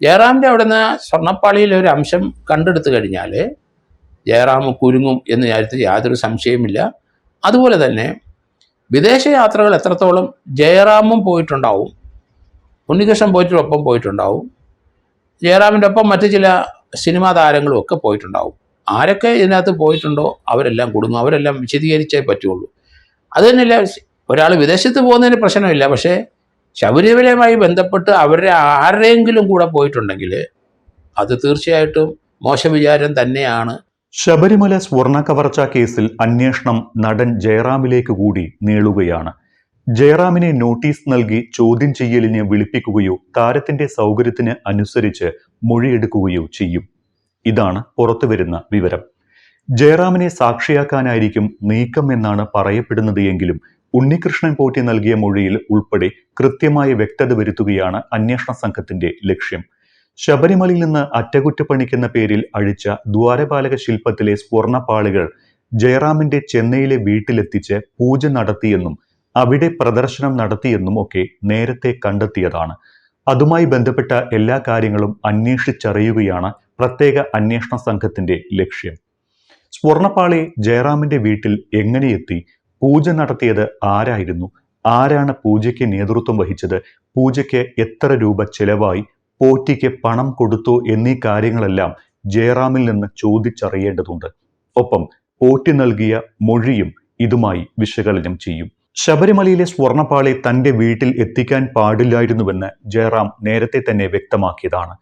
ജയറാമിൻ്റെ അവിടെ നിന്ന് സ്വർണ്ണപ്പാളിയിൽ ഒരു അംശം കണ്ടെടുത്തു കഴിഞ്ഞാൽ ജയറാം കുരുങ്ങും എന്ന് കാര്യത്തിൽ യാതൊരു സംശയമില്ല. അതുപോലെ തന്നെ വിദേശ യാത്രകൾ എത്രത്തോളം ജയറാമും പോയിട്ടുണ്ടാവും, ഉണ്ണികൃഷ്ണൻ പോയിട്ടൊപ്പം പോയിട്ടുണ്ടാവും, ജയറാമിൻ്റെ ഒപ്പം മറ്റു ചില സിനിമാ താരങ്ങളും ഒക്കെ പോയിട്ടുണ്ടാവും. ആരൊക്കെ ഇതിനകത്ത് പോയിട്ടുണ്ടോ അവരെല്ലാം കുടുങ്ങും, അവരെല്ലാം വിശദീകരിച്ചേ പറ്റുള്ളൂ. അത് തന്നെയല്ല, ഒരാൾ വിദേശത്ത് പോകുന്നതിന് പ്രശ്നമില്ല, പക്ഷേ ശബരിമലയുമായി ബന്ധപ്പെട്ട് അവരുടെ ആരുടെയെങ്കിലും കൂടെ പോയിട്ടുണ്ടെങ്കിൽ അത് തീർച്ചയായിട്ടും മോശം വിചാരം തന്നെയാണ്. ശബരിമല സ്വർണ്ണ കവർച്ച കേസിൽ അന്വേഷണം നടൻ ജയറാമിലേക്ക് കൂടി നീളുകയാണ്. ജയറാമിനെ നോട്ടീസ് നൽകി ചോദ്യം ചെയ്യലിന് വിളിപ്പിക്കുകയോ താരത്തിന്റെ സൗകര്യത്തിന് അനുസരിച്ച് മൊഴിയെടുക്കുകയോ ചെയ്യും. ഇതാണ് പുറത്തുവരുന്ന വിവരം. ജയറാമിനെ സാക്ഷിയാക്കാനായിരിക്കും നീക്കം എന്നാണ് പറയപ്പെടുന്നത് എങ്കിലും ഉണ്ണികൃഷ്ണൻ പോറ്റി നൽകിയ മൊഴിയിൽ ഉൾപ്പെടെ കൃത്യമായ വ്യക്തത വരുത്തുകയാണ് അന്വേഷണ സംഘത്തിന്റെ ലക്ഷ്യം. ശബരിമലയിൽ നിന്ന് അറ്റകുറ്റപ്പണിക്കെന്ന പേരിൽ അഴിച്ച ദ്വാരപാലക ശില്പത്തിലെ സ്വർണ്ണപ്പാളികൾ ജയറാമിന്റെ ചെന്നൈയിലെ വീട്ടിലെത്തിച്ച് പൂജ നടത്തിയെന്നും അവിടെ പ്രദർശനം നടത്തിയെന്നും ഒക്കെ നേരത്തെ കണ്ടെത്തിയതാണ്. അതുമായി ബന്ധപ്പെട്ട എല്ലാ കാര്യങ്ങളും അന്വേഷിച്ചറിയുകയാണ് പ്രത്യേക അന്വേഷണ സംഘത്തിന്റെ ലക്ഷ്യം. സ്വർണ്ണപ്പാളി ജയറാമിന്റെ വീട്ടിൽ എങ്ങനെ എത്തി, പൂജ നടത്തിയത് ആരായിരുന്നു, ആരാണ് പൂജയ്ക്ക് നേതൃത്വം വഹിച്ചത്, പൂജയ്ക്ക് എത്ര രൂപ ചെലവായി, പോറ്റിക്ക് പണം കൊടുത്തു എന്നീ കാര്യങ്ങളെല്ലാം ജയറാമിൽ നിന്ന് ചോദിച്ചറിയേണ്ടതുണ്ട്. ഒപ്പം പോറ്റി നൽകിയ മൊഴിയും ഇതുമായി വിശകലനം ചെയ്യും. ശബരിമലയിലെ സ്വർണ്ണപ്പാളി തന്റെ വീട്ടിൽ എത്തിക്കാൻ പാടില്ലായിരുന്നുവെന്ന് ജയറാം നേരത്തെ തന്നെ വ്യക്തമാക്കിയതാണ്.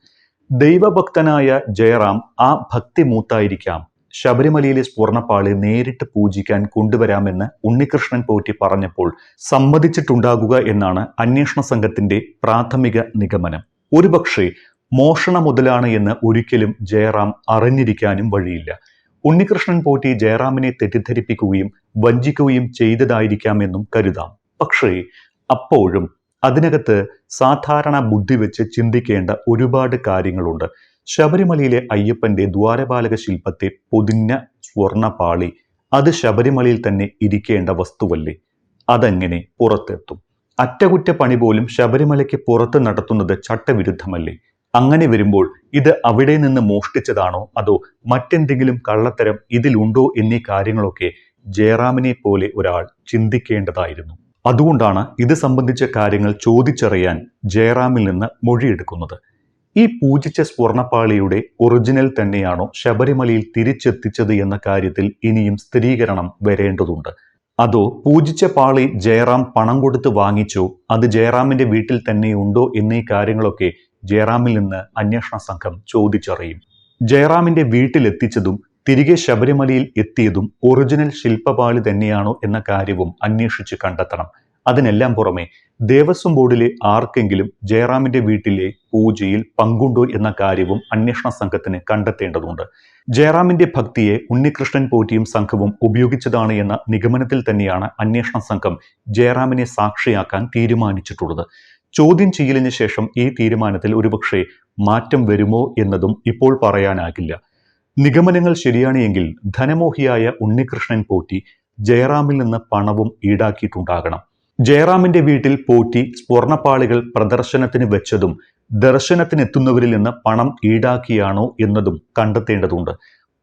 ദൈവഭക്തനായ ജയറാം ആ ഭക്തി മൂത്തായിരിക്കാം ശബരിമലയിലെ സ്വർണ്ണപ്പാളി നേരിട്ട് പൂജിക്കാൻ കൊണ്ടുവരാമെന്ന് ഉണ്ണികൃഷ്ണൻ പോറ്റി പറഞ്ഞപ്പോൾ സമ്മതിച്ചിട്ടുണ്ടാകുക എന്നാണ് അന്വേഷണ സംഘത്തിന്റെ പ്രാഥമിക നിഗമനം. ഒരുപക്ഷെ മോഷണ മുതലാണ് എന്ന് ഒരിക്കലും ജയറാം അറിഞ്ഞിരിക്കാനും വഴിയില്ല. ഉണ്ണികൃഷ്ണൻ പോറ്റി ജയറാമിനെ തെറ്റിദ്ധരിപ്പിക്കുകയും വഞ്ചിക്കുകയും ചെയ്തതായിരിക്കാമെന്നും കരുതാം. പക്ഷേ അപ്പോഴും അതിനകത്ത് സാധാരണ ബുദ്ധി വെച്ച് ചിന്തിക്കേണ്ട ഒരുപാട് കാര്യങ്ങളുണ്ട്. ശബരിമലയിലെ അയ്യപ്പന്റെ ദ്വാരപാലക ശില്പത്തെ പൊതിഞ്ഞ സ്വർണ്ണപാളി അത് ശബരിമലയിൽ തന്നെ ഇരിക്കേണ്ട വസ്തുവല്ലേ, അതെങ്ങനെ പുറത്തെത്തും? അറ്റകുറ്റപ്പണി പോലും ശബരിമലയ്ക്ക് പുറത്ത് നടത്തുന്നത് ചട്ടവിരുദ്ധമല്ലേ? അങ്ങനെ വരുമ്പോൾ ഇത് അവിടെ നിന്ന് മോഷ്ടിച്ചതാണോ അതോ മറ്റെന്തെങ്കിലും കള്ളത്തരം ഇതിലുണ്ടോ എന്നീ കാര്യങ്ങളൊക്കെ ജയറാമിനെ പോലെ ഒരാൾ ചിന്തിക്കേണ്ടതായിരുന്നു. അതുകൊണ്ടാണ് ഇത് സംബന്ധിച്ച കാര്യങ്ങൾ ചോദിച്ചറിയാൻ ജയറാമിൽ നിന്ന് മൊഴിയെടുക്കുന്നത്. ഈ പൂജിച്ച സ്വർണ്ണപ്പാളിയുടെ ഒറിജിനൽ തന്നെയാണോ ശബരിമലയിൽ തിരിച്ചെത്തിച്ചത് എന്ന കാര്യത്തിൽ ഇനിയും സ്ഥിരീകരണം വരേണ്ടതുണ്ട്. അതോ പൂജിച്ച പാളി ജയറാം പണം കൊടുത്ത് വാങ്ങിച്ചോ, അത് ജയറാമിന്റെ വീട്ടിൽ തന്നെയുണ്ടോ എന്നീ കാര്യങ്ങളൊക്കെ ജയറാമിൽ നിന്ന് അന്വേഷണ സംഘം ചോദിച്ചറിയും. ജയറാമിന്റെ വീട്ടിലെത്തിച്ചതും തിരികെ ശബരിമലയിൽ എത്തിയതും ഒറിജിനൽ ശില്പപാളി തന്നെയാണോ എന്ന കാര്യവും അന്വേഷിച്ച് കണ്ടെത്തണം. അതിനെല്ലാം പുറമെ ദേവസ്വം ബോർഡിലെ ആർക്കെങ്കിലും ജയറാമിന്റെ വീട്ടിലെ പൂജയിൽ പങ്കുണ്ടോ എന്ന കാര്യവും അന്വേഷണ സംഘത്തിന് കണ്ടെത്തേണ്ടതുണ്ട്. ജയറാമിന്റെ ഭക്തിയെ ഉണ്ണികൃഷ്ണൻ പോറ്റിയും സംഘവും ഉപയോഗിച്ചതാണ് എന്ന നിഗമനത്തിൽ തന്നെയാണ് അന്വേഷണ സംഘം ജയറാമിനെ സാക്ഷിയാക്കാൻ തീരുമാനിച്ചിട്ടുള്ളത്. ചോദ്യം ചെയ്യലിന് ശേഷം ഈ തീരുമാനത്തിൽ ഒരുപക്ഷെ മാറ്റം വരുമോ എന്നതും ഇപ്പോൾ പറയാനാകില്ല. നിഗമനങ്ങൾ ശരിയാണ് എങ്കിൽ ധനമോഹിയായ ഉണ്ണികൃഷ്ണൻ പോറ്റി ജയറാമിൽ നിന്ന് പണവും ഈടാക്കിയിട്ടുണ്ടാകണം. ജയറാമിന്റെ വീട്ടിൽ പോറ്റി സ്വർണ്ണപ്പാളികൾ പ്രദർശനത്തിന് വെച്ചതും ദർശനത്തിനെത്തുന്നവരിൽ നിന്ന് പണം ഈടാക്കിയാണോ എന്നതും കണ്ടെത്തേണ്ടതുണ്ട്.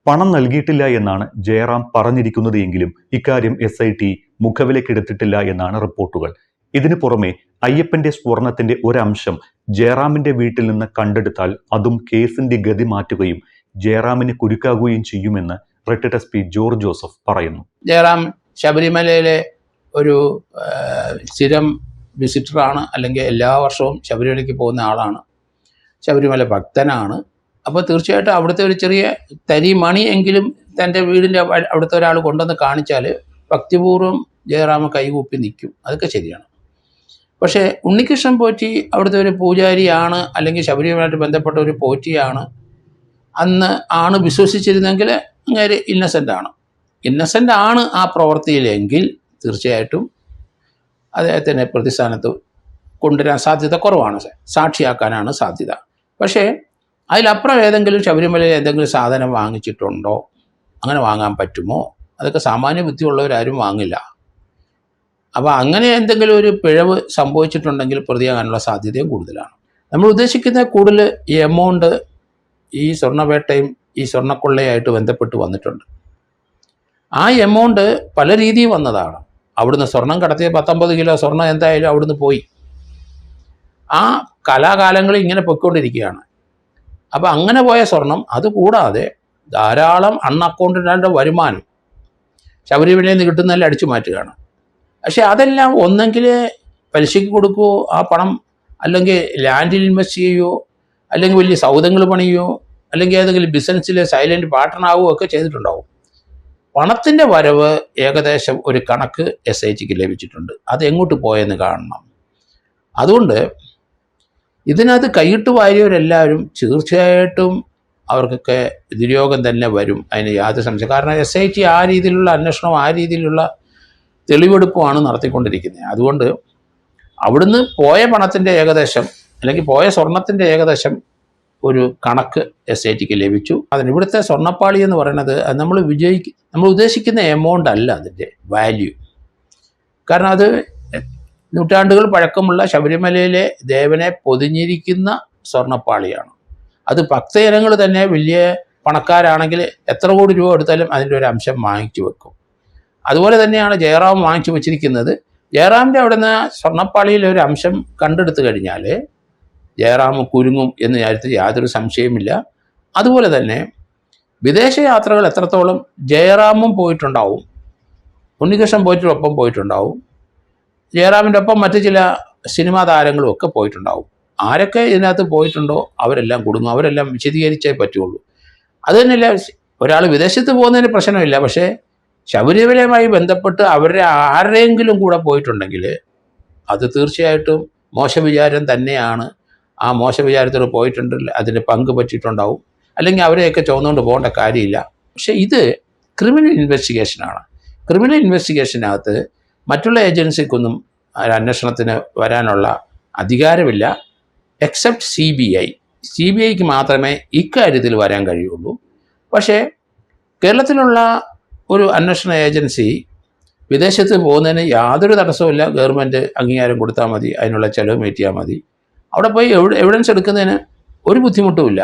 പണം നൽകിയിട്ടില്ല എന്നാണ് ജയറാം പറഞ്ഞിരിക്കുന്നത് എങ്കിലും ഇക്കാര്യം SIT മുഖവിലക്കെടുത്തിട്ടില്ല എന്നാണ് റിപ്പോർട്ടുകൾ. ഇതിനു പുറമെ അയ്യപ്പന്റെ സ്വർണത്തിന്റെ ഒരംശം ജയറാമിന്റെ വീട്ടിൽ നിന്ന് കണ്ടെടുത്താൽ അതും കേസിന്റെ ഗതി മാറ്റുകയും ജയറാമിന് കുരുക്കാകുകയും ചെയ്യുമെന്ന് റിട്ടയർഡ് SP ജോർജ് ജോസഫ് പറയുന്നു. ജയറാം ശബരിമലയിലെ ഒരു സ്ഥിരം വിസിറ്ററാണ്, അല്ലെങ്കിൽ എല്ലാ വർഷവും ശബരിമലയ്ക്ക് പോകുന്ന ആളാണ്, ശബരിമല ഭക്തനാണ്. അപ്പോൾ തീർച്ചയായിട്ടും അവിടുത്തെ ഒരു ചെറിയ തരി മണി എങ്കിലും തൻ്റെ വീടിൻ്റെ അവിടുത്തെ ഒരാൾ കൊണ്ടുവന്ന് കാണിച്ചാൽ ഭക്തിപൂർവ്വം ജയറാമ കൈകൂപ്പി നിൽക്കും. അതൊക്കെ ശരിയാണ്. പക്ഷേ ഉണ്ണികൃഷ്ണൻ പോറ്റി അവിടുത്തെ ഒരു പൂജാരിയാണ്, അല്ലെങ്കിൽ ശബരിമലയായിട്ട് ബന്ധപ്പെട്ട ഒരു പോറ്റിയാണ് അന്ന് ആണ് വിശ്വസിച്ചിരുന്നെങ്കിൽ അങ്ങേര് ഇന്നസെൻ്റ് ആണ് ആ പ്രവൃത്തിയിലെങ്കിൽ തീർച്ചയായിട്ടും അദ്ദേഹത്തിനെ പ്രതിസ്ഥാനത്ത് കൊണ്ടുവരാൻ സാധ്യത കുറവാണ്, സാക്ഷിയാക്കാനാണ് സാധ്യത. പക്ഷേ അതിലപ്പുറം ഏതെങ്കിലും ശബരിമലയിൽ എന്തെങ്കിലും സാധനം വാങ്ങിച്ചിട്ടുണ്ടോ, അങ്ങനെ വാങ്ങാൻ പറ്റുമോ, അതൊക്കെ സാമാന്യ ബുദ്ധിയുള്ളവരാരും വാങ്ങില്ല. അപ്പോൾ അങ്ങനെ എന്തെങ്കിലും ഒരു പിഴവ് സംഭവിച്ചിട്ടുണ്ടെങ്കിൽ പ്രതിയാകാനുള്ള സാധ്യതയും കൂടുതലാണ്. നമ്മൾ ഉദ്ദേശിക്കുന്ന കൂടുതൽ ഈ എമൗണ്ട് ഈ സ്വർണ്ണവേട്ടയും ഈ സ്വർണ്ണക്കൊള്ളയായിട്ട് ബന്ധപ്പെട്ട് വന്നിട്ടുണ്ട്. ആ എമൗണ്ട് പല രീതിയിൽ വന്നതാണ്. അവിടുന്ന് സ്വർണം കടത്തിയ 19 കിലോ സ്വർണം എന്തായാലും അവിടുന്ന് പോയി. ആ കലാകാലങ്ങളിൽ ഇങ്ങനെ പൊയ്ക്കൊണ്ടിരിക്കുകയാണ്. അപ്പോൾ അങ്ങനെ പോയ സ്വർണം, അതുകൂടാതെ ധാരാളം അൺഅക്കൗണ്ടഡ് വരുമാനം ശബരിമലയിൽ നിന്ന് കിട്ടുന്നതെല്ലാം അടിച്ചു മാറ്റുകയാണ്. പക്ഷേ അതെല്ലാം ഒന്നെങ്കിൽ പലിശയ്ക്ക് കൊടുക്കുകയോ ആ പണം അല്ലെങ്കിൽ ലാൻഡിൽ ഇൻവെസ്റ്റ് ചെയ്യുകയോ അല്ലെങ്കിൽ വലിയ സൗധങ്ങൾ പണിയുകയോ അല്ലെങ്കിൽ ഏതെങ്കിലും ബിസിനസ്സിൽ സൈലൻറ്റ് പാർട്ട്ണറാവുകയോ ഒക്കെ ചെയ്തിട്ടുണ്ടാവും. പണത്തിൻ്റെ വരവ് ഏകദേശം ഒരു കണക്ക് SITക്ക് ലഭിച്ചിട്ടുണ്ട്. അത് എങ്ങോട്ട് പോയെന്ന് കാണണം. അതുകൊണ്ട് ഇതിനകത്ത് കൈയിട്ട് വാരിയവരെല്ലാവരും തീർച്ചയായിട്ടും അവർക്കൊക്കെ ദുര്യോഗം തന്നെ വരും. അതിന് യാതൊരു സംശയം. കാരണം SIT ആ രീതിയിലുള്ള അന്വേഷണം, ആ രീതിയിലുള്ള തെളിവെടുപ്പുമാണ് നടത്തിക്കൊണ്ടിരിക്കുന്നത്. അതുകൊണ്ട് അവിടുന്ന് പോയ പണത്തിൻ്റെ ഏകദേശം അല്ലെങ്കിൽ പോയ സ്വർണത്തിൻ്റെ ഏകദേശം ഒരു കണക്ക് SITക്ക് ലഭിച്ചു. അതിന് ഇവിടുത്തെ സ്വർണ്ണപ്പാളി എന്ന് പറയുന്നത് നമ്മൾ ഉദ്ദേശിക്കുന്ന എമൗണ്ട് അല്ല അതിൻ്റെ വാല്യൂ. കാരണം അത് നൂറ്റാണ്ടുകൾ പഴക്കമുള്ള ശബരിമലയിലെ ദേവനെ പൊതിഞ്ഞിരിക്കുന്ന സ്വർണ്ണപ്പാളിയാണ്. അത് ഭക്തജനങ്ങൾ തന്നെ വലിയ പണക്കാരാണെങ്കിൽ എത്ര കോടി രൂപ എടുത്താലും അതിൻ്റെ ഒരു അംശം വാങ്ങിച്ചു വെക്കും. അതുപോലെ തന്നെയാണ് ജയറാം വാങ്ങിച്ചു വെച്ചിരിക്കുന്നത്. ജയറാമിൻ്റെ അവിടെ നിന്ന് സ്വർണ്ണപ്പാളിയിൽ ഒരു അംശം കണ്ടെടുത്തു കഴിഞ്ഞാൽ ജയറാം കുരുങ്ങും എന്ന് കാര്യത്തിൽ യാതൊരു സംശയമില്ല. അതുപോലെ തന്നെ വിദേശ യാത്രകൾ എത്രത്തോളം ജയറാമും പോയിട്ടുണ്ടാവും, ഉണ്ണികൃഷ്ണൻ ഒപ്പം പോയിട്ടുണ്ടാവും, ജയറാമിൻ്റെ ഒപ്പം മറ്റു ചില സിനിമാ താരങ്ങളും ഒക്കെ പോയിട്ടുണ്ടാവും. ആരൊക്കെ ഇതിനകത്ത് പോയിട്ടുണ്ടോ അവരെല്ലാം കുടുങ്ങും. അവരെല്ലാം വിശദീകരിച്ചേ പറ്റുള്ളൂ. അത് തന്നെയല്ല, ഒരാൾ വിദേശത്ത് പോകുന്നതിന് പ്രശ്നമില്ല. പക്ഷേ ശബരിമലയുമായി ബന്ധപ്പെട്ട് അവരുടെ ആരുടെയെങ്കിലും കൂടെ പോയിട്ടുണ്ടെങ്കിൽ അത് തീർച്ചയായിട്ടും മോശവിചാരം തന്നെയാണ്. ആ മോശവിചാരത്തോട് പോയിട്ടുണ്ടെങ്കിൽ അതിന് പങ്ക് പറ്റിയിട്ടുണ്ടാവും. അല്ലെങ്കിൽ അവരെയൊക്കെ ചുവന്നുകൊണ്ട് പോകേണ്ട കാര്യമില്ല. പക്ഷേ ഇത് ക്രിമിനൽ ഇൻവെസ്റ്റിഗേഷനാണ്. ക്രിമിനൽ ഇൻവെസ്റ്റിഗേഷനകത്ത് മറ്റുള്ള ഏജൻസിക്കൊന്നും അന്വേഷണത്തിന് വരാനുള്ള അധികാരമില്ല. എക്സെപ്റ്റ് CBIക്ക് മാത്രമേ ഇക്കാര്യത്തിൽ വരാൻ കഴിയുള്ളൂ. പക്ഷേ കേരളത്തിലുള്ള ഒരു അന്വേഷണ ഏജൻസി വിദേശത്ത് പോകുന്നതിന് യാതൊരു തടസ്സവുമില്ല. ഗവൺമെൻറ് അംഗീകാരം കൊടുത്താൽ മതി, അതിനുള്ള ചിലവ് മേറ്റിയാൽ മതി. അവിടെ പോയി എവിഡൻസ് എടുക്കുന്നതിന് ഒരു ബുദ്ധിമുട്ടുമില്ല.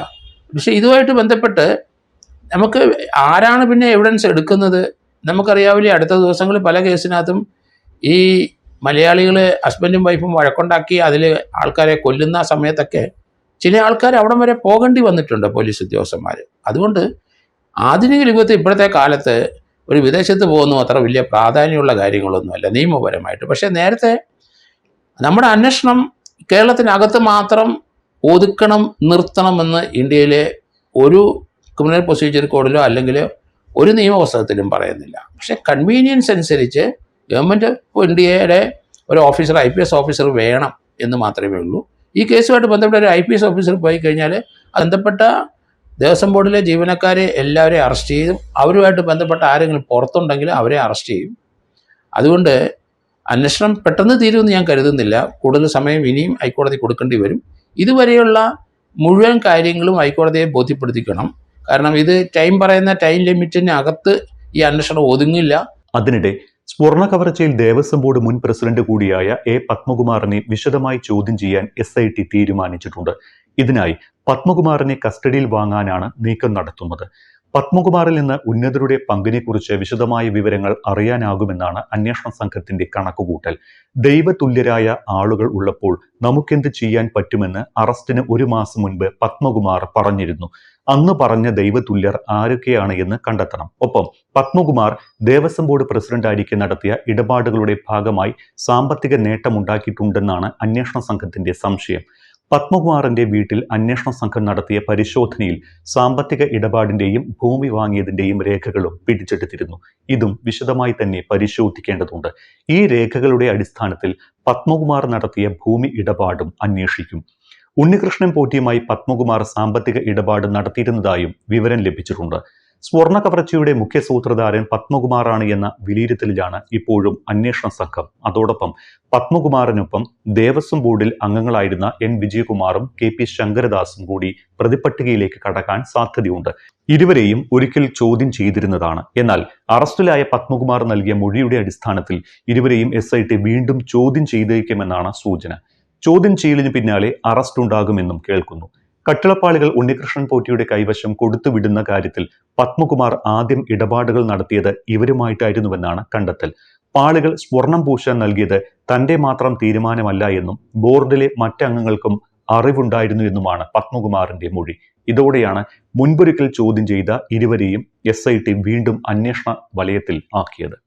പക്ഷേ ഇതുമായിട്ട് ബന്ധപ്പെട്ട് നമുക്ക് ആരാണ് പിന്നെ എവിഡൻസ് എടുക്കുന്നത് നമുക്കറിയാവില്ലേ. അടുത്ത ദിവസങ്ങളിൽ പല കേസിനകത്തും ഈ മലയാളികൾ ഹസ്ബൻഡും വൈഫും വഴക്കുണ്ടാക്കി അതിൽ ആൾക്കാരെ കൊല്ലുന്ന സമയത്തൊക്കെ ചില ആൾക്കാർ അവിടം വരെ പോകേണ്ടി വന്നിട്ടുണ്ട്, പോലീസ് ഉദ്യോഗസ്ഥന്മാർ. അതുകൊണ്ട് ആധുനിക യുഗത്തിൽ ഇപ്പോഴത്തെ കാലത്ത് ഒരു വിദേശത്ത് പോകുന്നു അത്ര വലിയ പ്രാധാന്യമുള്ള കാര്യങ്ങളൊന്നുമല്ല നിയമപരമായിട്ട്. പക്ഷേ നേരത്തെ നമ്മുടെ അന്വേഷണം കേരളത്തിനകത്ത് മാത്രം ഒതുക്കണം, നിർത്തണമെന്ന് ഇന്ത്യയിലെ ഒരു ക്രിമിനൽ പ്രൊസീജിയർ കോഡിലോ അല്ലെങ്കിൽ ഒരു നിയമപുസ്തകത്തിലും പറയുന്നില്ല. പക്ഷേ കൺവീനിയൻസ് അനുസരിച്ച് ഗവൺമെൻറ് ഇന്ത്യയുടെ ഒരു ഓഫീസർ, IPS ഓഫീസർ വേണം എന്ന് മാത്രമേ ഉള്ളൂ. ഈ കേസുമായിട്ട് ബന്ധപ്പെട്ട ഒരു IPS ഓഫീസർ പോയി കഴിഞ്ഞാൽ ബന്ധപ്പെട്ട ദേവസ്വം ബോർഡിലെ ജീവനക്കാരെ എല്ലാവരെയും അറസ്റ്റ് ചെയ്യും. അവരുമായിട്ട് ബന്ധപ്പെട്ട ആരെങ്കിലും പുറത്തുണ്ടെങ്കിൽ അവരെ അറസ്റ്റ് ചെയ്യും. അതുകൊണ്ട് അന്വേഷണം പെട്ടെന്ന് തീരുമെന്ന് ഞാൻ കരുതുന്നില്ല. കൂടുതൽ സമയം ഇനിയും ഹൈക്കോടതി കൊടുക്കേണ്ടി വരും. ഇതുവരെയുള്ള മുഴുവൻ കാര്യങ്ങളും ഹൈക്കോടതിയെ ബോധ്യപ്പെടുത്തിക്കണം. കാരണം ഇത് പറയുന്ന ടൈം ലിമിറ്റിനകത്ത് ഈ അന്വേഷണം ഒതുങ്ങില്ല. അതിനിടെ സ്വർണ്ണ കവർച്ചയിൽ ദേവസ്വം ബോർഡ് മുൻ പ്രസിഡന്റ് കൂടിയായ പത്മകുമാറിനെ വിശദമായി ചോദ്യം ചെയ്യാൻ SIT തീരുമാനിച്ചിട്ടുണ്ട്. ഇതിനായി പത്മകുമാറിനെ കസ്റ്റഡിയിൽ വാങ്ങാനാണ് നീക്കം നടത്തുന്നത്. പത്മകുമാറിൽ നിന്ന് ഉന്നതരുടെ പങ്കിനെക്കുറിച്ച് വിശദമായ വിവരങ്ങൾ അറിയാനാകുമെന്നാണ് അന്വേഷണ സംഘത്തിന്റെ കണക്കുകൂട്ടൽ. ദൈവതുല്യരായ ആളുകൾ ഉള്ളപ്പോൾ നമുക്കെന്ത് ചെയ്യാൻ പറ്റുമെന്ന് അറസ്റ്റിന് 1 മാസം മുൻപ് പത്മകുമാർ പറഞ്ഞിരുന്നു. അന്ന് പറഞ്ഞ ദൈവതുല്യർ ആരൊക്കെയാണ് എന്ന് കണ്ടെത്തണം. ഒപ്പം പത്മകുമാർ ദേവസ്വം ബോർഡ് പ്രസിഡന്റായിരിക്കെ നടത്തിയ ഇടപാടുകളുടെ ഭാഗമായി സാമ്പത്തിക നേട്ടമുണ്ടാക്കിയിട്ടുണ്ടെന്നാണ് അന്വേഷണ സംഘത്തിന്റെ സംശയം. പത്മകുമാറിന്റെ വീട്ടിൽ അന്വേഷണ സംഘം നടത്തിയ പരിശോധനയിൽ സാമ്പത്തിക ഇടപാടിന്റെയും ഭൂമി വാങ്ങിയതിന്റെയും രേഖകളും പിടിച്ചെടുത്തിരുന്നു. ഇതും വിശദമായി തന്നെ പരിശോധിക്കേണ്ടതുണ്ട്. ഈ രേഖകളുടെ അടിസ്ഥാനത്തിൽ പത്മകുമാർ നടത്തിയ ഭൂമി ഇടപാടും അന്വേഷിക്കും. ഉണ്ണികൃഷ്ണൻ പോറ്റിയുമായി പത്മകുമാർ സാമ്പത്തിക ഇടപാട് നടത്തിയിരുന്നതായും വിവരം ലഭിച്ചിട്ടുണ്ട്. സ്വർണ്ണ കവർച്ചയുടെ മുഖ്യ സൂത്രധാരൻ പത്മകുമാറാണ് എന്ന വിലയിരുത്തലിലാണ് ഇപ്പോഴും അന്വേഷണ സംഘം. അതോടൊപ്പം പത്മകുമാറിനൊപ്പം ദേവസ്വം ബോർഡിൽ അംഗങ്ങളായിരുന്ന N. വിജയകുമാറും KP ശങ്കരദാസും കൂടി പ്രതിപട്ടികയിലേക്ക് കടക്കാൻ സാധ്യതയുണ്ട്. ഇരുവരെയും ഒരിക്കൽ ചോദ്യം ചെയ്തിരുന്നതാണ്. എന്നാൽ അറസ്റ്റിലായ പത്മകുമാർ നൽകിയ മൊഴിയുടെ അടിസ്ഥാനത്തിൽ ഇരുവരെയും SIT വീണ്ടും ചോദ്യം ചെയ്തേക്കുമെന്നാണ് സൂചന. ചോദ്യം ചെയ്യലിന് പിന്നാലെ അറസ്റ്റ് ഉണ്ടാകുമെന്നും കേൾക്കുന്നു. കട്ടിളപ്പാളികൾ ഉണ്ണികൃഷ്ണൻ പോറ്റിയുടെ കൈവശം കൊടുത്തുവിടുന്ന കാര്യത്തിൽ പത്മകുമാർ ആദ്യം ഇടപാടുകൾ നടത്തിയത് ഇവരുമായിട്ടായിരുന്നുവെന്നാണ് കണ്ടെത്തൽ. പാളികൾ സ്വർണം പൂശാൻ നൽകിയത് തന്റെ മാത്രം തീരുമാനമല്ല എന്നും ബോർഡിലെ മറ്റംഗങ്ങൾക്കും അറിവുണ്ടായിരുന്നു എന്നുമാണ് പത്മകുമാറിന്റെ മൊഴി. ഇതോടെയാണ് മുൻപൊരിക്കൽ ചോദ്യം ചെയ്ത ഇരുവരെയും SIT വീണ്ടും അന്വേഷണ വലയത്തിൽ ആക്കിയത്.